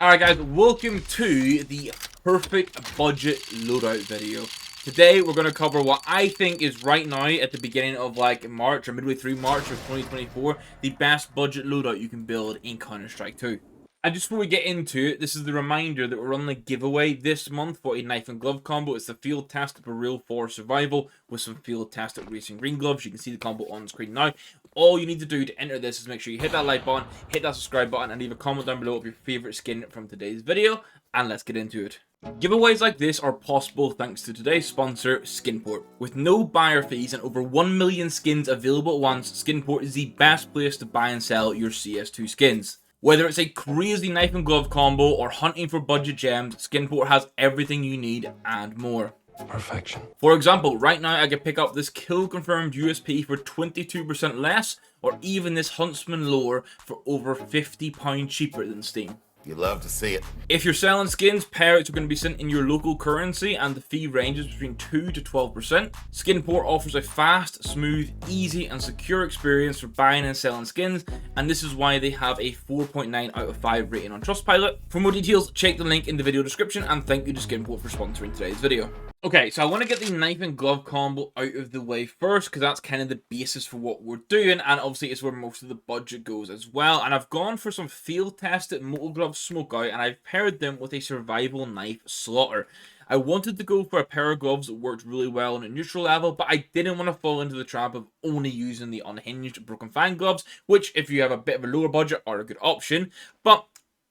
Alright guys, welcome to the perfect budget loadout video. Today we're going to cover what I think is right now at the beginning of like March or midway through March of 2024, the best budget loadout you can build in Counter-Strike 2. And just before we get into it, this is the reminder that we're running a giveaway this month for a knife and glove combo. It's the field test for real forest survival with some field tested racing green gloves. You can see the combo on screen now. All you need to do to enter this is make sure you hit that like button, hit that subscribe button, and leave a comment down below of your favorite skin from today's video. And let's get into it. Giveaways like this are possible thanks to today's sponsor, Skinport. With no buyer fees and over 1 million skins available at once, Skinport is the best place to buy and sell your CS2 skins. Whether it's a crazy knife and glove combo or hunting for budget gems, Skinport has everything you need and more. Perfection. For example, right now I could pick up this kill confirmed USP for 22% less, or even this Huntsman lore for over £50 cheaper than Steam. You love to see it. If you're selling skins, payouts are going to be sent in your local currency and the fee ranges between 2 to 12%. Skinport offers a fast, smooth, easy and secure experience for buying and selling skins, and this is why they have a 4.9 out of 5 rating on Trustpilot. For more details, check the link in the video description, and thank you to Skinport for sponsoring today's video. Okay, so I want to get the knife and glove combo out of the way first, because that's kind of the basis for what we're doing, and obviously it's where most of the budget goes as well. And I've gone for some field tested Moto Glove Smokeout, and I've paired them with a survival knife slaughter. I wanted to go for a pair of gloves that worked really well on a neutral level, but I didn't want to fall into the trap of only using the unhinged Broken Fang gloves, which if you have a bit of a lower budget are a good option, but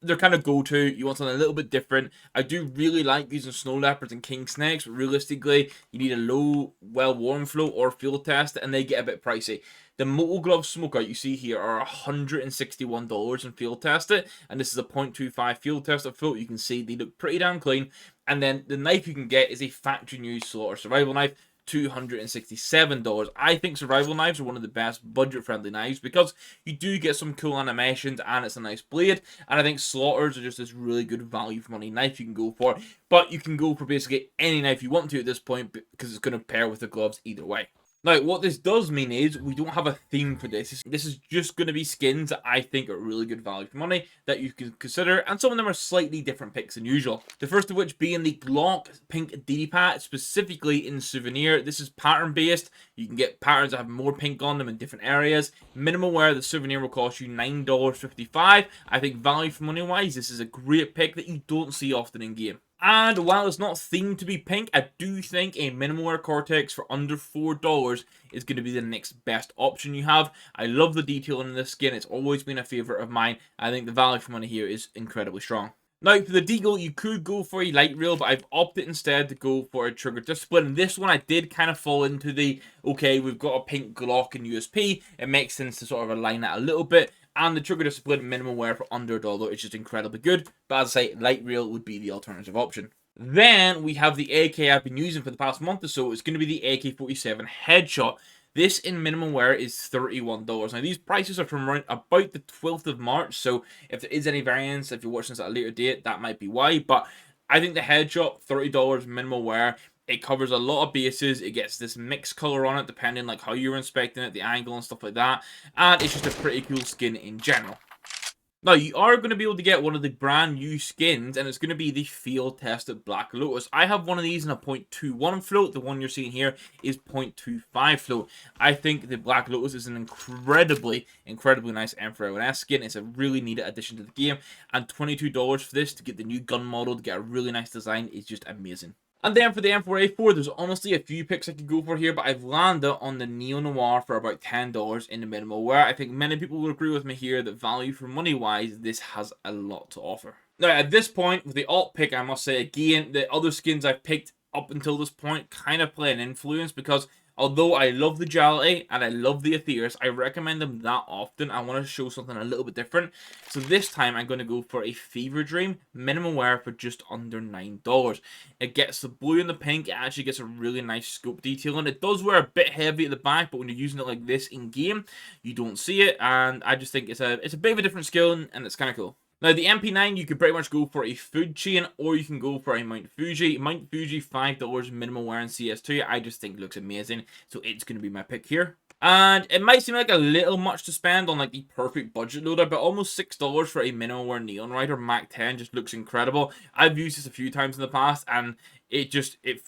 they're kind of go-to. You want something a little bit different. I do really like using snow leopards and king snakes, but realistically, you need a low, well-worn float or field test, and they get a bit pricey. The Moto Glove Smokeout you see here are $161 in field tested, and this is a 0.25 field tested float. You can see they look pretty damn clean. And then the knife you can get is a factory new slaughter survival knife, $267. I think survival knives are one of the best budget-friendly knives because you do get some cool animations and it's a nice blade. And I think slaughters are just this really good value for money knife you can go for. But you can go for basically any knife you want to at this point because it's going to pair with the gloves either way. Now, what this does mean is we don't have a theme for this. This is just going to be skins that I think are really good value for money that you can consider, and some of them are slightly different picks than usual. The first of which being the Glock Pink DD-Pat, specifically in Souvenir. This is pattern-based. You can get patterns that have more pink on them in different areas. Minimal wear, the Souvenir will cost you $9.55. I think value for money-wise, this is a great pick that you don't see often in-game. And while it's not themed to be pink, I do think a minimal wear Cortex for under $4 is going to be the next best option you have. I love the detailing in this skin. It's always been a favorite of mine. I think the value for money here is incredibly strong. Now, for the deagle, you could go for a light rail, but I've opted instead to go for a trigger discipline. And this one, I did kind of fall into the, okay, we've got a pink Glock and USP. It makes sense to sort of align that a little bit. And the trigger discipline minimal wear for under $1 is just incredibly good. But as I say, light rail would be the alternative option. Then we have the AK I've been using for the past month or so. It's going to be the AK-47 Headshot. This in minimum wear is $31. Now, these prices are from around about the 12th of March. So if there is any variance, if you're watching this at a later date, that might be why. But I think the Headshot, $30 minimal wear. It covers a lot of bases. It gets this mixed color on it, depending like how you're inspecting it, the angle and stuff like that. And it's just a pretty cool skin in general. Now, you are going to be able to get one of the brand new skins, and it's going to be the field tested Black Lotus. I have one of these in a 0.21 float. The one you're seeing here is 0.25 float. I think the Black Lotus is an incredibly nice M4A1S skin. It's a really needed addition to the game, and $22 for this to get the new gun model, to get a really nice design, is just amazing. And then for the M4A4, there's honestly a few picks I could go for here, but I've landed on the Neo Noir for about $10 in the minimal wear. I think many people will agree with me here that value for money wise, this has a lot to offer. Now, at this point, with the alt pick, I must say again, the other skins I've picked up until this point kind of play an influence, because although I love the Duality and I love the Aetherius, I recommend them that often. I want to show something a little bit different. So this time I'm going to go for a Fever Dream minimum wear for just under $9. It gets the blue and the pink. It actually gets a really nice scope detail, and it does wear a bit heavy at the back, but when you're using it like this in game, you don't see it. And I just think it's a bit of a different skill, and it's kind of cool. Now, the MP9, you can pretty much go for a food chain, or you can go for a Mount Fuji. Mount Fuji, $5 minimum wear in CS2. I just think looks amazing, so it's going to be my pick here. And it might seem like a little much to spend on like the perfect budget loader, but almost $6 for a minimal wear Neon Rider Mac 10 just looks incredible. I've used this a few times in the past, and it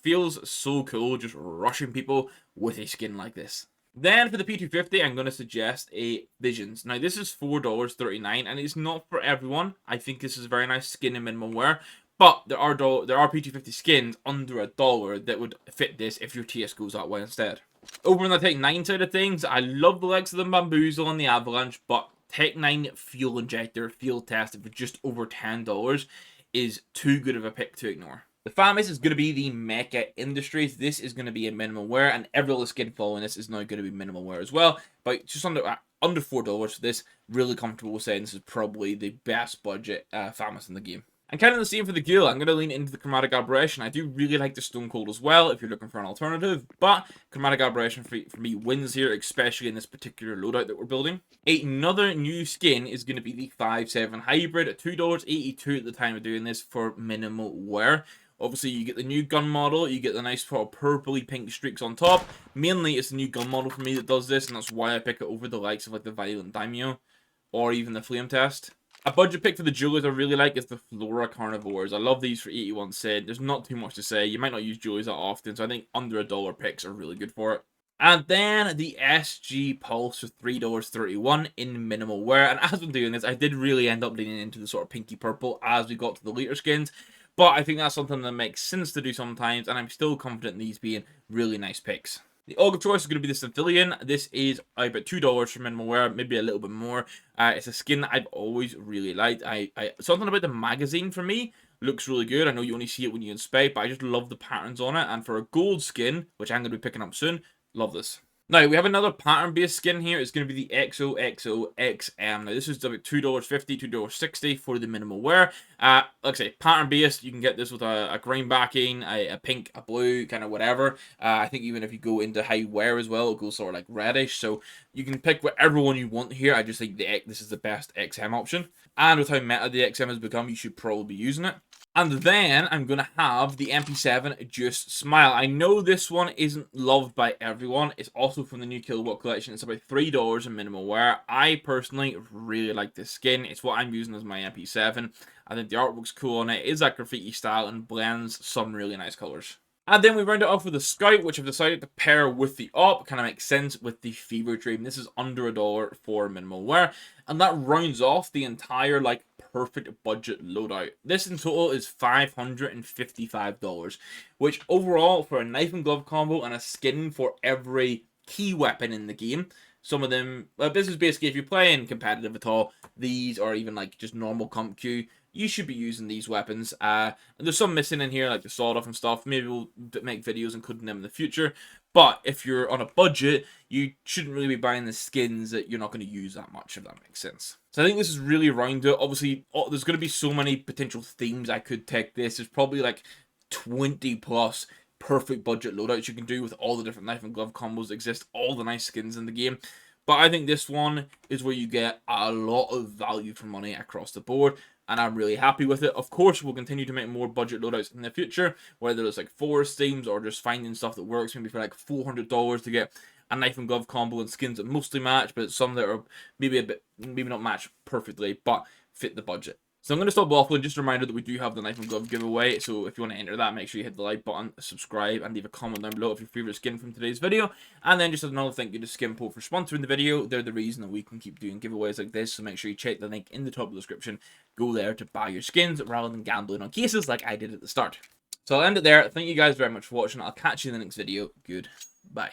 feels so cool just rushing people with a skin like this. Then for the P250, I'm going to suggest a Visions. Now this is $4.39, and it's not for everyone. I think this is a very nice skin and minimal wear. But there are P250 skins under $1 that would fit this if your TS goes that way instead. Over on the Tech 9 side of things, I love the likes of the Bamboozle and the Avalanche, but Tech 9 Fuel Injector Field Tested for just over $10 is too good of a pick to ignore. The fan base is going to be the Mecha Industries. This is going to be a minimal wear, and every other skin following this is now going to be minimal wear as well. But just under $4 for this, really comfortable with saying this is probably the best budget FAMAS in the game. And kind of the same for the Ghoul. I'm going to lean into the Chromatic Aberration. I do really like the Stone Cold as well if you're looking for an alternative, but Chromatic Aberration for me wins here, especially in this particular loadout that we're building. Another new skin is going to be the 5.7 Hybrid at $2.82 at the time of doing this for minimal wear. Obviously, you get the new gun model, you get the nice sort of purpley pink streaks on top. Mainly, it's the new gun model for me that does this, and that's why I pick it over the likes of like the Violent Daimyo or even the Flame Test. A budget pick for the jewelers I really like is the Flora Carnivores. I love these for 81 cent. There's not too much to say. You might not use jewelers that often, so I think under $1 picks are really good for it. And then the SG Pulse for $3.31 in minimal wear. And as I'm doing this, I did really end up leaning into the sort of pinky purple as we got to the later skins. But I think that's something that makes sense to do sometimes, and I'm still confident in these being really nice picks. The AUG of choice is going to be the Civilian. This is about $2 for minimal wear, maybe a little bit more. It's a skin I've always really liked. Something about the magazine for me looks really good. I know you only see it when you inspect, but I just love the patterns on it. And for a gold skin, which I'm going to be picking up soon, love this. Now, we have another pattern-based skin here. It's going to be the XOXO-XM. Now, this is about $2.50, $2.60 for the minimal wear. Like I say, pattern-based. You can get this with a green backing, a pink, a blue, kind of whatever. I think even if you go into high wear as well, it goes sort of like reddish. So you can pick whatever one you want here. I just think this is the best XM option. And with how meta the XM has become, you should probably be using it. And then I'm going to have the MP7 Just Smile. I know this one isn't loved by everyone. It's also from the new Kilowatt collection. It's about $3 in minimal wear. I personally really like this skin. It's what I'm using as my MP7. I think the artwork's cool on it. It is that graffiti style and blends some really nice colors. And then we round it off with the Scout, which I've decided to pair with the Op. Kind of makes sense with the Fever Dream. This is under $1 for minimal wear. And that rounds off the entire, like, perfect budget loadout. This in total is $555, which overall, for a knife and glove combo and a skin for every key weapon in the game, some of them, well, this is basically if you're playing competitive at all, these or even like just normal comp queue, you should be using these weapons. And there's some missing in here, like the sawed-off and stuff. Maybe we'll make videos including them in the future. But if you're on a budget, you shouldn't really be buying the skins that you're not going to use that much, if that makes sense. So I think this is really rounded. Obviously, there's going to be so many potential themes I could take this. There's probably like 20 plus perfect budget loadouts you can do with all the different knife and glove combos that exist, all the nice skins in the game. But I think this one is where you get a lot of value for money across the board, and I'm really happy with it. Of course, we'll continue to make more budget loadouts in the future, whether it's like forest themes or just finding stuff that works, maybe for like $400 to get a knife and glove combo and skins that mostly match, but some that are maybe not match perfectly, but fit the budget. So I'm going to stop waffling. Just a reminder that we do have the knife and glove giveaway. So if you want to enter that, make sure you hit the like button, subscribe, and leave a comment down below of your favorite skin from today's video. And then just another thank you to Skinport for sponsoring the video. They're the reason that we can keep doing giveaways like this. So make sure you check the link in the top of the description. Go there to buy your skins rather than gambling on cases like I did at the start. So I'll end it there. Thank you guys very much for watching. I'll catch you in the next video. Goodbye.